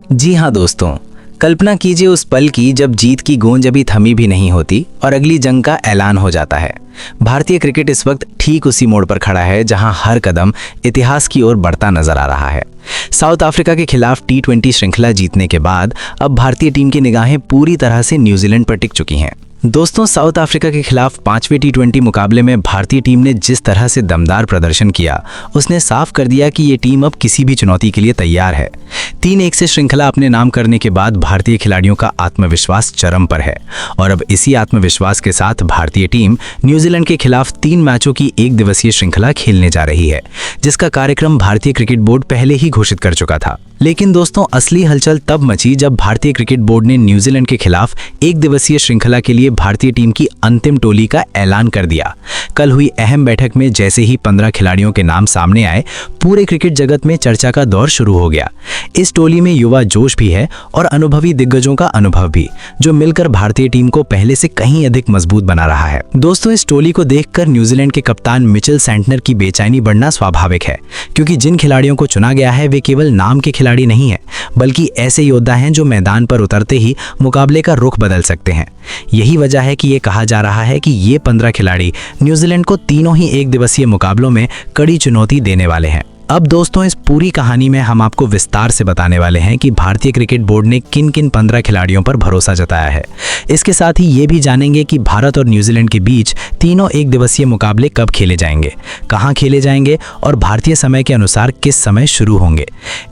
जी हाँ दोस्तों, कल्पना कीजिए उस पल की जब जीत की गूंज अभी थमी भी नहीं होती और अगली जंग का ऐलान हो जाता है। भारतीय क्रिकेट इस वक्त ठीक उसी मोड़ पर खड़ा है जहां हर कदम इतिहास की ओर बढ़ता नजर आ रहा है। साउथ अफ्रीका के खिलाफ T20 श्रृंखला जीतने के बाद अब भारतीय टीम की निगाहें पूरी तरह से न्यूजीलैंड पर टिक चुकी हैं। दोस्तों, साउथ अफ्रीका के खिलाफ 5वें T20 मुकाबले में भारतीय टीम ने जिस तरह से दमदार प्रदर्शन किया, उसने साफ कर दिया कि ये टीम अब किसी भी चुनौती के लिए तैयार है। 3-1 से श्रृंखला अपने नाम करने के बाद भारतीय खिलाड़ियों का आत्मविश्वास चरम पर है और अब इसी आत्मविश्वास के साथ भारतीय टीम न्यूजीलैंड के खिलाफ 3 मैचों की 1 दिवसीय श्रृंखला खेलने जा रही है, जिसका कार्यक्रम भारतीय क्रिकेट बोर्ड पहले ही घोषित कर चुका था। लेकिन दोस्तों, असली हलचल तब मची जब भारतीय क्रिकेट बोर्ड ने न्यूजीलैंड के खिलाफ 1 दिवसीय श्रृंखला के लिए भारतीय टीम की अंतिम टोली का ऐलान कर दिया। कल हुई अहम बैठक में जैसे ही 15 खिलाड़ियों के नाम सामने आए, पूरे क्रिकेट जगत में चर्चा का दौर शुरू हो गया। इस टोली में युवा जोश भी है और अनुभवी दिग्गजों का अनुभव भी, जो मिलकर भारतीय टीम को पहले से कहीं अधिक मजबूत बना रहा है। दोस्तों, इस टोली को देखकर न्यूजीलैंड के कप्तान मिचेल सेंटनर की बेचैनी बढ़ना स्वाभाविक है, क्योंकि जिन खिलाड़ियों को चुना गया है वे केवल नाम के खिलाड़ी नहीं है, बल्कि ऐसे योद्धा हैं जो मैदान पर उतरते ही मुकाबले का रुख बदल सकते हैं। यही वजह है कि ये कहा जा रहा है कि ये 15 खिलाड़ी न्यूजीलैंड को तीनों ही 1 दिवसीय मुकाबलों में कड़ी चुनौती देने वाले हैं। अब दोस्तों, इस पूरी कहानी में हम आपको विस्तार से बताने वाले हैं कि भारतीय क्रिकेट बोर्ड ने किन किन 15 खिलाड़ियों पर भरोसा जताया है। इसके साथ ही ये भी जानेंगे कि भारत और न्यूजीलैंड के बीच तीनों 1 दिवसीय मुकाबले कब खेले जाएंगे, कहां खेले जाएंगे और भारतीय समय के अनुसार किस समय शुरू होंगे।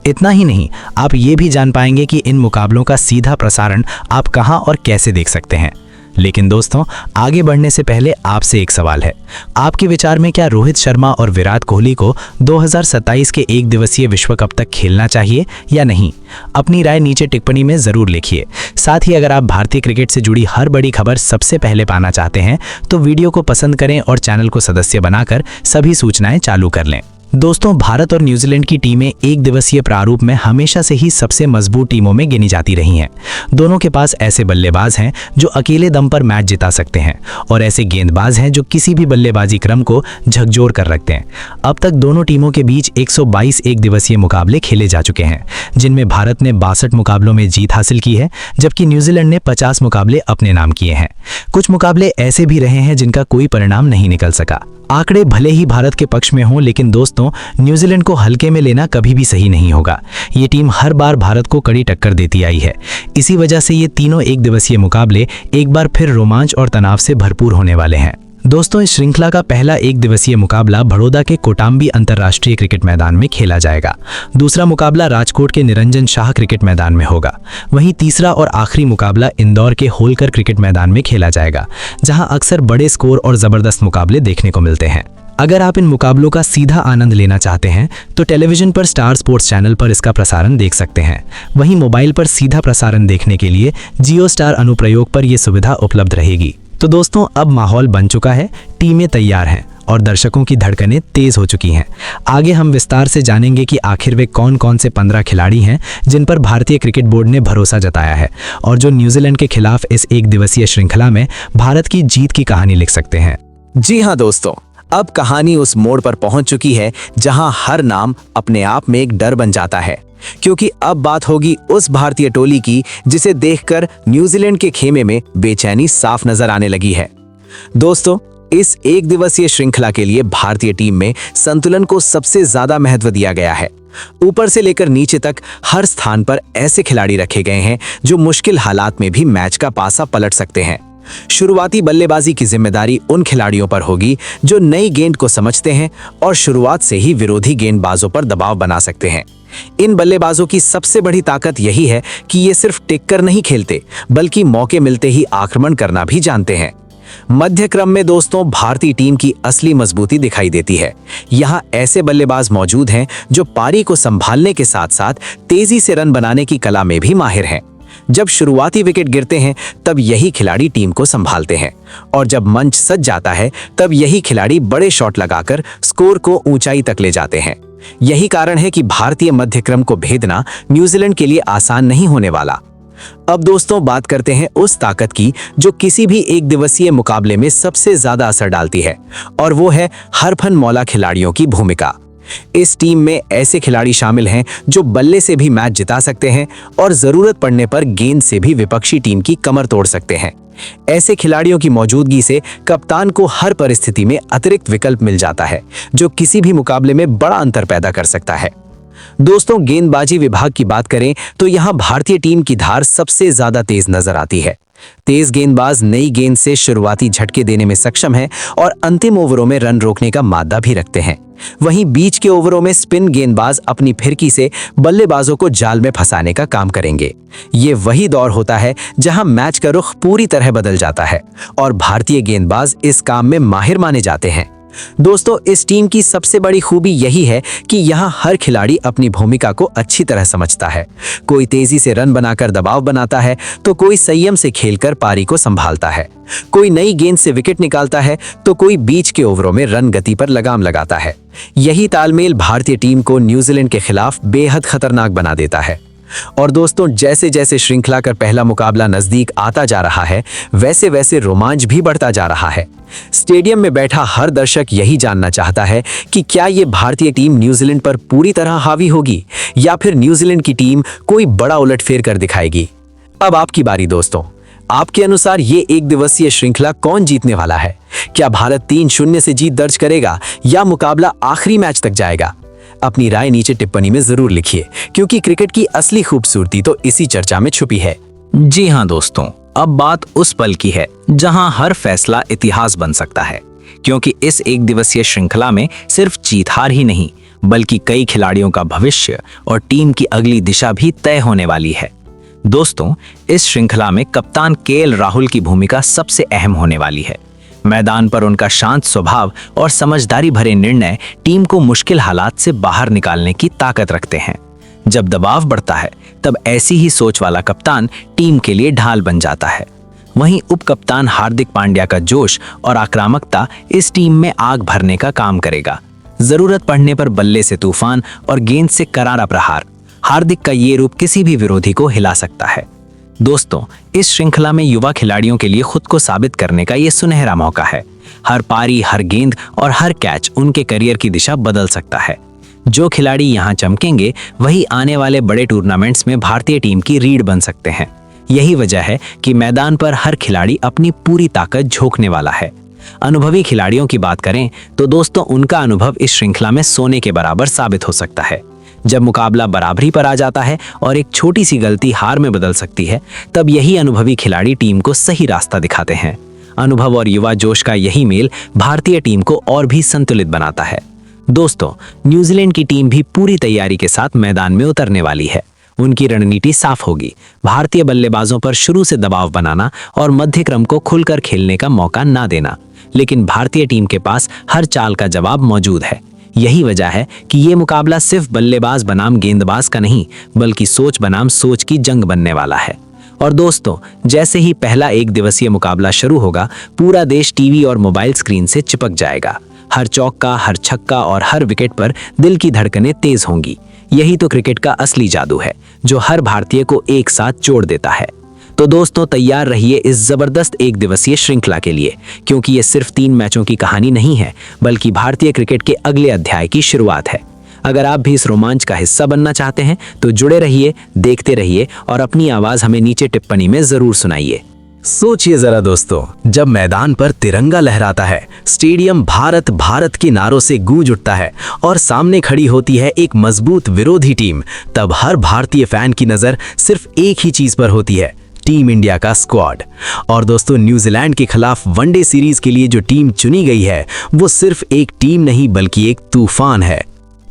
इतना ही नहीं, आप ये भी जान पाएंगे कि इन मुकाबलों का सीधा प्रसारण आप कहां और कैसे देख सकते हैं। लेकिन दोस्तों, आगे बढ़ने से पहले आपसे एक सवाल है। आपके विचार में क्या रोहित शर्मा और विराट कोहली को 2027 के 1 दिवसीय विश्व कप तक खेलना चाहिए या नहीं? अपनी राय नीचे टिप्पणी में जरूर लिखिए। साथ ही अगर आप भारतीय क्रिकेट से जुड़ी हर बड़ी खबर सबसे पहले पाना चाहते हैं तो वीडियो को पसंद करें और चैनल को सदस्य बनाकर सभी सूचनाएं चालू कर लें। दोस्तों, भारत और न्यूजीलैंड की टीमें 1 दिवसीय प्रारूप में हमेशा से ही सबसे मजबूत टीमों में गिनी जाती रही हैं। दोनों के पास ऐसे बल्लेबाज हैं जो अकेले दम पर मैच जिता सकते हैं और ऐसे गेंदबाज हैं जो किसी भी बल्लेबाजी क्रम को झकझोर कर रखते हैं। अब तक दोनों टीमों के बीच 122 1 दिवसीय मुकाबले खेले जा चुके हैं, जिनमें भारत ने 62 मुकाबलों में जीत हासिल की है, जबकि न्यूजीलैंड ने 50 मुकाबले अपने नाम किए हैं। कुछ मुकाबले ऐसे भी रहे हैं जिनका कोई परिणाम नहीं निकल सका। आंकड़े भले ही भारत के पक्ष में हों, लेकिन दोस्तों, न्यूजीलैंड को हल्के में लेना कभी भी सही नहीं होगा। ये टीम हर बार भारत को कड़ी टक्कर देती आई है। इसी वजह से ये तीनों 1 दिवसीय मुकाबले एक बार फिर रोमांच और तनाव से भरपूर होने वाले हैं। दोस्तों, इस श्रृंखला का पहला 1 दिवसीय मुकाबला बड़ौदा के कोटाम्बी अंतर्राष्ट्रीय क्रिकेट मैदान में खेला जाएगा। दूसरा मुकाबला राजकोट के निरंजन शाह क्रिकेट मैदान में होगा। वहीं तीसरा और आखिरी मुकाबला इंदौर के होलकर क्रिकेट मैदान में खेला जाएगा, जहां अक्सर बड़े स्कोर और जबरदस्त मुकाबले देखने को मिलते हैं। अगर आप इन मुकाबलों का सीधा आनंद लेना चाहते हैं तो टेलीविजन पर स्टार स्पोर्ट्स चैनल पर इसका प्रसारण देख सकते हैं। वहीं मोबाइल पर सीधा प्रसारण देखने के लिए जियो स्टार अनुप्रयोग पर यह सुविधा उपलब्ध रहेगी। तो दोस्तों, अब माहौल बन चुका है, टीमें तैयार हैं और दर्शकों की धड़कनें तेज हो चुकी हैं। आगे हम विस्तार से जानेंगे कि आखिर वे कौन कौन से 15 खिलाड़ी हैं जिन पर भारतीय क्रिकेट बोर्ड ने भरोसा जताया है और जो न्यूजीलैंड के खिलाफ इस 1 दिवसीय श्रृंखला में भारत की जीत की कहानी लिख सकते हैं। जी हाँ दोस्तों, अब कहानी उस मोड़ पर पहुंच चुकी है जहां हर नाम अपने आप में एक डर बन जाता है, क्योंकि अब बात होगी उस भारतीय टोली की जिसे देखकर न्यूजीलैंड के खेमे में बेचैनी साफ नजर आने लगी है। दोस्तों, इस 1 दिवसीय श्रृंखला के लिए भारतीय टीम में संतुलन को सबसे ज्यादा महत्व दिया गया है। ऊपर से लेकर नीचे तक हर स्थान पर ऐसे खिलाड़ी रखे गए हैं जो मुश्किल हालात में भी मैच का पासा पलट सकते हैं। शुरुआती बल्लेबाजी की जिम्मेदारी उन खिलाड़ियों पर होगी जो नई गेंद को समझते हैं और शुरुआत से ही विरोधी गेंदबाजों पर दबाव बना सकते हैं। इन बल्लेबाजों की सबसे बड़ी ताकत यही है कि ये सिर्फ टिक कर नहीं खेलते, बल्कि मौके मिलते ही आक्रमण करना भी जानते हैं। मध्य क्रम में दोस्तों, भारतीय टीम की असली मजबूती दिखाई देती है। यहाँ ऐसे बल्लेबाज मौजूद हैं जो पारी को संभालने के साथ साथ तेजी से रन बनाने की कला में भी माहिर हैं। जब शुरुआती विकेट गिरते हैं तब यही खिलाड़ी टीम को संभालते हैं और जब मंच सज जाता है तब यही खिलाड़ी बड़े शॉट लगाकर स्कोर को ऊंचाई तक ले जाते हैं। यही कारण है कि भारतीय मध्यक्रम को भेदना न्यूजीलैंड के लिए आसान नहीं होने वाला। अब दोस्तों, बात करते हैं उस ताकत की जो किसी भी 1 दिवसीय मुकाबले में सबसे ज्यादा असर डालती है, और वो है हरफन मौला खिलाड़ियों की भूमिका। इस टीम में ऐसे खिलाड़ी शामिल हैं जो बल्ले से भी मैच जिता सकते हैं और जरूरत पड़ने पर गेंद से भी विपक्षी टीम की कमर तोड़ सकते हैं। ऐसे खिलाड़ियों की मौजूदगी से कप्तान को हर परिस्थिति में अतिरिक्त विकल्प मिल जाता है, जो किसी भी मुकाबले में बड़ा अंतर पैदा कर सकता है। दोस्तों, गेंदबाजी विभाग की बात करें तो यहाँ भारतीय टीम की धार सबसे ज्यादा तेज नजर आती है। तेज गेंदबाज नई गेंद से शुरुआती झटके देने में सक्षम है और अंतिम ओवरों में रन रोकने का मादा भी रखते हैं। वहीं बीच के ओवरों में स्पिन गेंदबाज अपनी फिरकी से बल्लेबाजों को जाल में फंसाने का काम करेंगे। ये वही दौर होता है जहां मैच का रुख पूरी तरह बदल जाता है और भारतीय गेंदबाज इस काम में माहिर माने जाते हैं। दोस्तों, इस टीम की सबसे बड़ी खूबी यही है कि यहाँ हर खिलाड़ी अपनी भूमिका को अच्छी तरह समझता है। कोई तेजी से रन बनाकर दबाव बनाता है तो कोई संयम से खेलकर पारी को संभालता है। कोई नई गेंद से विकेट निकालता है तो कोई बीच के ओवरों में रन गति पर लगाम लगाता है। यही तालमेल भारतीय टीम को न्यूजीलैंड के खिलाफ बेहद खतरनाक बना देता है। और दोस्तों, जैसे जैसे श्रृंखला का पहला मुकाबला नजदीक आता जा रहा है, वैसे वैसे रोमांच भी बढ़ता जा रहा है। स्टेडियम में बैठा हर दर्शक यही जानना चाहता है कि क्या ये भारतीय टीम न्यूजीलैंड पर पूरी तरह हावी होगी या फिर न्यूजीलैंड की टीम कोई बड़ा उलटफेर कर दिखाएगी। अब आपकी बारी दोस्तों, आपके अनुसार ये एक दिवसीय श्रृंखला कौन जीतने वाला है? क्या भारत 3-0 से जीत दर्ज करेगा या मुकाबला आखिरी मैच तक जाएगा? अपनी राय नीचे टिप्पणी में जरूर लिखिए, क्योंकि क्रिकेट की असली खूबसूरती तो इसी चर्चा में छुपी है। जी हाँ दोस्तों, अब बात उस पल की है जहां हर फैसला इतिहास बन सकता है, क्योंकि इस एक दिवसीय श्रृंखला में सिर्फ जीत हार ही नहीं, बल्कि कई खिलाड़ियों का भविष्य और टीम की अगली दिशा भी तय होने वाली है। दोस्तों, इस श्रृंखला में कप्तान केएल राहुल की भूमिका सबसे अहम होने वाली है। मैदान पर उनका शांत स्वभाव और समझदारी भरे निर्णय टीम को मुश्किल हालात से बाहर निकालने की ताकत रखते हैं। जब दबाव बढ़ता है, तब ऐसी ही सोच वाला कप्तान टीम के लिए ढाल बन जाता है। वहीं उप कप्तान हार्दिक पांड्या का जोश और आक्रामकता इस टीम में आग भरने का काम करेगा। जरूरत पड़ने पर बल्ले से तूफान और गेंद से करारा प्रहार, हार्दिक का ये रूप किसी भी विरोधी को हिला सकता है। दोस्तों, इस श्रृंखला में युवा खिलाड़ियों के लिए खुद को साबित करने का ये सुनहरा मौका है। हर पारी, हर गेंद और हर कैच उनके करियर की दिशा बदल सकता है। जो खिलाड़ी यहाँ चमकेंगे, वही आने वाले बड़े टूर्नामेंट्स में भारतीय टीम की रीढ़ बन सकते हैं। यही वजह है कि मैदान पर हर खिलाड़ी अपनी पूरी ताकत झोंकने वाला है। अनुभवी खिलाड़ियों की बात करें तो दोस्तों, उनका अनुभव इस श्रृंखला में सोने के बराबर साबित हो सकता है। जब मुकाबला बराबरी पर आ जाता है और एक छोटी सी गलती हार में बदल सकती है, तब यही अनुभवी खिलाड़ी टीम को सही रास्ता दिखाते हैं। अनुभव और युवा जोश का यही मेल भारतीय टीम को और भी संतुलित बनाता है। दोस्तों, न्यूजीलैंड की टीम भी पूरी तैयारी के साथ मैदान में उतरने वाली है। उनकी रणनीति साफ होगी, भारतीय बल्लेबाजों पर शुरू से दबाव बनाना और मध्य क्रम को खुलकर खेलने का मौका ना देना। लेकिन भारतीय टीम के पास हर चाल का जवाब मौजूद है। यही वजह है कि ये मुकाबला सिर्फ बल्लेबाज बनाम गेंदबाज का नहीं, बल्कि सोच बनाम सोच की जंग बनने वाला है। और दोस्तों, जैसे ही पहला एक दिवसीय मुकाबला शुरू होगा, पूरा देश टीवी और मोबाइल स्क्रीन से चिपक जाएगा। हर चौका, हर छक्का और हर विकेट पर दिल की धड़कनें तेज होंगी। यही तो क्रिकेट का असली जादू है, जो हर भारतीय को एक साथ जोड़ देता है। तो दोस्तों, तैयार रहिए इस जबरदस्त एक दिवसीय श्रृंखला के लिए, क्योंकि ये सिर्फ 3 मैचों की कहानी नहीं है, बल्कि भारतीय क्रिकेट के अगले अध्याय की शुरुआत है। अगर आप भी इस रोमांच का हिस्सा बनना चाहते हैं तो जुड़े रहिए, देखते रहिए और अपनी आवाज हमें नीचे टिप्पणी में जरूर सुनाइए। सोचिए जरा दोस्तों, जब मैदान पर तिरंगा लहराता है, स्टेडियम भारत भारत के नारों से गूंज उठता है और सामने खड़ी होती है एक मजबूत विरोधी टीम, तब हर भारतीय फैन की नजर सिर्फ एक ही चीज पर होती है, टीम इंडिया का स्क्वाड। और दोस्तों, न्यूजीलैंड के खिलाफ वनडे सीरीज के लिए जो टीम चुनी गई है, वो सिर्फ एक टीम नहीं बल्कि एक तूफान है।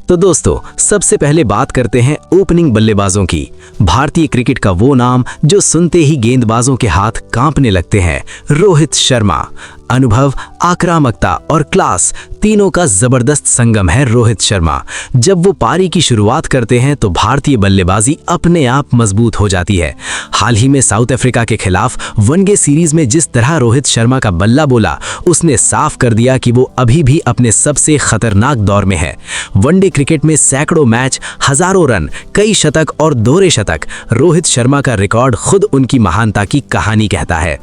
तो दोस्तों, सबसे पहले बात करते हैं ओपनिंग बल्लेबाजों की। भारतीय क्रिकेट का वो नाम जो सुनते ही गेंदबाजों के हाथ कांपने लगते हैं, रोहित शर्मा। अनुभव, आक्रामकता और क्लास तीनों का जबरदस्त संगम है रोहित शर्मा। जब वो पारी की शुरुआत करते हैं तो भारतीय बल्लेबाजी अपने आप मजबूत हो जाती है। हाल ही में साउथ अफ्रीका के खिलाफ वनडे सीरीज में जिस तरह रोहित शर्मा का बल्ला बोला, उसने साफ कर दिया कि वो अभी भी अपने सबसे खतरनाक दौर में है। वनडे क्रिकेट में सैकड़ों मैच, हजारों रन, कई शतक और दोहरे शतक, रोहित शर्मा का रिकॉर्ड खुद उनकी महानता की कहानी कहता है।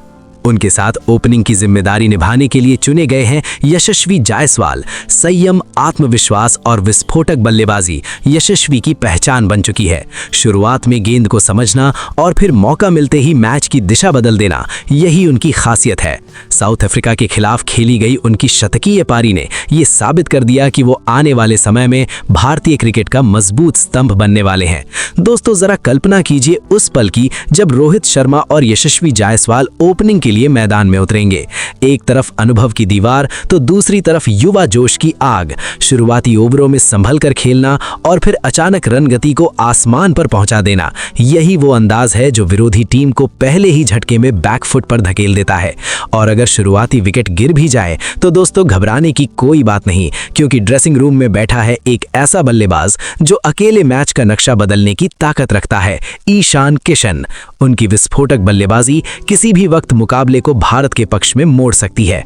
उनके साथ ओपनिंग की जिम्मेदारी निभाने के लिए चुने गए हैं यशस्वी जायसवाल। संयम, आत्मविश्वास और विस्फोटक बल्लेबाजी यशस्वी की पहचान बन चुकी है। शुरुआत में गेंद को समझना और फिर मौका मिलते ही मैच की दिशा बदल देना, यही उनकी खासियत है। साउथ अफ्रीका के खिलाफ खेली गई उनकी शतकीय पारी ने ये साबित कर दिया कि वो आने वाले समय में भारतीय क्रिकेट का मजबूत स्तंभ बनने वाले हैं। दोस्तों, जरा कल्पना कीजिए उस पल की जब रोहित शर्मा और यशस्वी जायसवाल ओपनिंग के लिए मैदान में उतरेंगे। एक तरफ अनुभव की दीवार तो दूसरी तरफ युवा जोश की आग। शुरुआती ओवरों में संभल कर खेलना और फिर अचानक रन गति को आसमान पर पहुंचा देना, यही वो अंदाज है जो विरोधी टीम को पहले ही झटके में बैकफुट पर धकेल देता है। और अगर शुरुआती विकेट गिर भी जाए तो दोस्तों घबराने की कोई बात नहीं, क्योंकि ड्रेसिंग रूम में बैठा है एक ऐसा बल्लेबाज जो अकेले मैच का नक्शा बदलने की ताकत रखता है, ईशान किशन। उनकी विस्फोटक बल्लेबाजी किसी भी वक्त मुकाबले को भारत के पक्ष में मोड़ सकती है।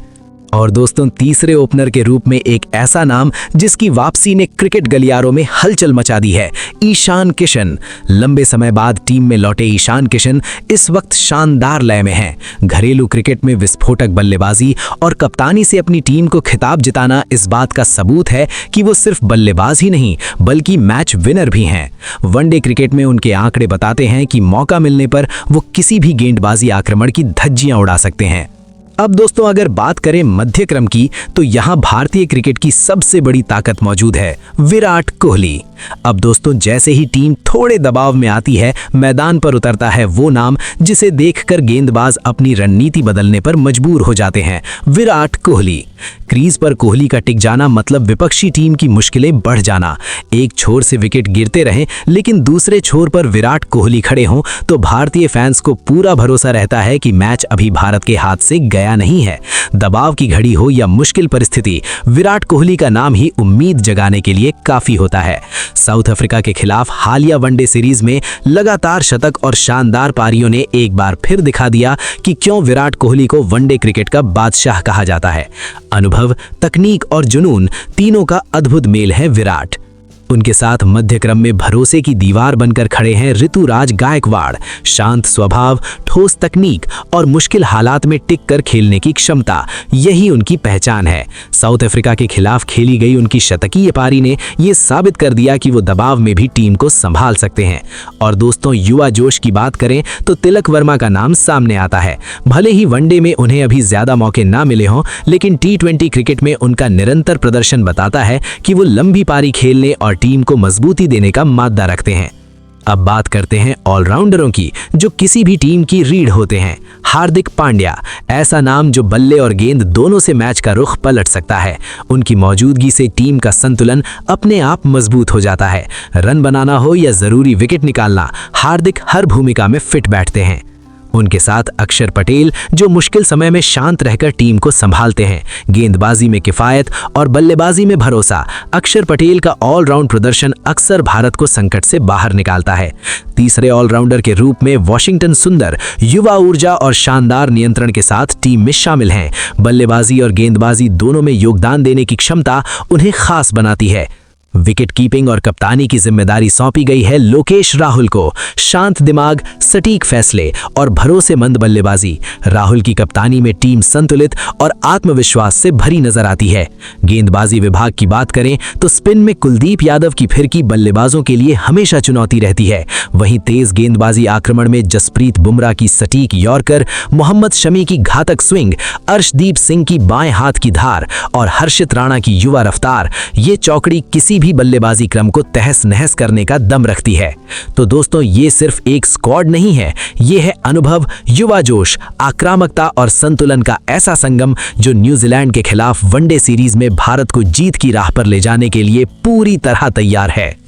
और दोस्तों, तीसरे ओपनर के रूप में एक ऐसा नाम जिसकी वापसी ने क्रिकेट गलियारों में हलचल मचा दी है, ईशान किशन। लंबे समय बाद टीम में लौटे ईशान किशन इस वक्त शानदार लय में हैं। घरेलू क्रिकेट में विस्फोटक बल्लेबाजी और कप्तानी से अपनी टीम को खिताब जिताना इस बात का सबूत है कि वो सिर्फ बल्लेबाज ही नहीं बल्कि मैच विनर भी हैं। वनडे क्रिकेट में उनके आंकड़े बताते हैं कि मौका मिलने पर वो किसी भी गेंदबाजी आक्रमण की धज्जियां उड़ा सकते हैं। अब दोस्तों, अगर बात करें मध्य क्रम की, तो यहाँ भारतीय क्रिकेट की सबसे बड़ी ताकत मौजूद है, विराट कोहली। अब दोस्तों, जैसे ही टीम थोड़े दबाव में आती है, मैदान पर उतरता है वो नाम जिसे देखकर गेंदबाज अपनी रणनीति बदलने पर मजबूर हो जाते हैं, विराट कोहली। क्रीज पर कोहली का टिक जाना मतलब विपक्षी टीम की मुश्किलें बढ़ जाना। एक छोर से विकेट गिरते रहें लेकिन दूसरे छोर पर विराट कोहली खड़े हों तो भारतीय फैंस को पूरा भरोसा रहता है कि मैच अभी भारत के हाथ से गया नहीं है। दबाव की घड़ी हो या मुश्किल परिस्थिति, विराट कोहली का नाम ही उम्मीद जगाने के लिए काफी होता है। साउथ अफ्रीका के खिलाफ हालिया वनडे सीरीज में लगातार शतक और शानदार पारियों ने एक बार फिर दिखा दिया कि क्यों विराट कोहली को वनडे क्रिकेट का बादशाह कहा जाता है। अनुभव, तकनीक और जुनून, तीनों का अद्भुत मेल है विराट। उनके साथ मध्य क्रम में भरोसे की दीवार बनकर खड़े हैं ऋतुराज गायकवाड़। शांत स्वभाव, ठोस तकनीक और मुश्किल हालात में टिक कर खेलने की क्षमता, यही उनकी पहचान है। साउथ अफ्रीका के खिलाफ खेली गई उनकी शतकीय पारी ने यह साबित कर दिया कि वो दबाव में भी टीम को संभाल सकते हैं। और दोस्तों, युवा जोश की बात करें तो तिलक वर्मा का नाम सामने आता है। भले ही वनडे में उन्हें अभी ज्यादा मौके ना मिले हों, लेकिन T20 क्रिकेट में उनका निरंतर प्रदर्शन बताता है कि वो लंबी पारी खेलने और टीम को मजबूती देने का माद्दा रखते हैं। अब बात करते हैं ऑलराउंडरों की, जो किसी भी टीम की रीढ़ होते हैं। हार्दिक पांड्या, ऐसा नाम जो बल्ले और गेंद दोनों से मैच का रुख पलट सकता है। उनकी मौजूदगी से टीम का संतुलन अपने आप मजबूत हो जाता है। रन बनाना हो या जरूरी विकेट निकालना, हार्दिक हर भूमिका में फिट बैठते हैं। उनके साथ अक्षर पटेल, जो मुश्किल समय में शांत रहकर टीम को संभालते हैं। गेंदबाजी में किफायत और बल्लेबाजी में भरोसा, अक्षर पटेल का ऑलराउंड प्रदर्शन अक्सर भारत को संकट से बाहर निकालता है। तीसरे ऑलराउंडर के रूप में वॉशिंगटन सुंदर, युवा ऊर्जा और शानदार नियंत्रण के साथ टीम में शामिल हैं। बल्लेबाजी और गेंदबाजी दोनों में योगदान देने की क्षमता उन्हें खास बनाती है। विकेट कीपिंग और कप्तानी की जिम्मेदारी सौंपी गई है लोकेश राहुल को। शांत दिमाग, सटीक फैसले और भरोसेमंद बल्लेबाजी, राहुल की कप्तानी में टीम संतुलित और आत्मविश्वास से भरी नजर आती है। गेंदबाजी विभाग की बात करें तो स्पिन में कुलदीप यादव की फिरकी बल्लेबाजों के लिए हमेशा चुनौती रहती है। वहीं तेज गेंदबाजी आक्रमण में जसप्रीत बुमराह की सटीक यॉर्कर, मोहम्मद शमी की घातक स्विंग, अर्शदीप सिंह की बाएं हाथ की धार और हर्षित राणा की युवा रफ्तार, ये चौकड़ी किसी भी बल्लेबाजी क्रम को तहस नहस करने का दम रखती है। तो दोस्तों, ये सिर्फ एक स्क्वाड नहीं है, ये है अनुभव, युवा जोश, आक्रामकता और संतुलन का ऐसा संगम जो न्यूजीलैंड के खिलाफ वनडे सीरीज में भारत को जीत की राह पर ले जाने के लिए पूरी तरह तैयार है।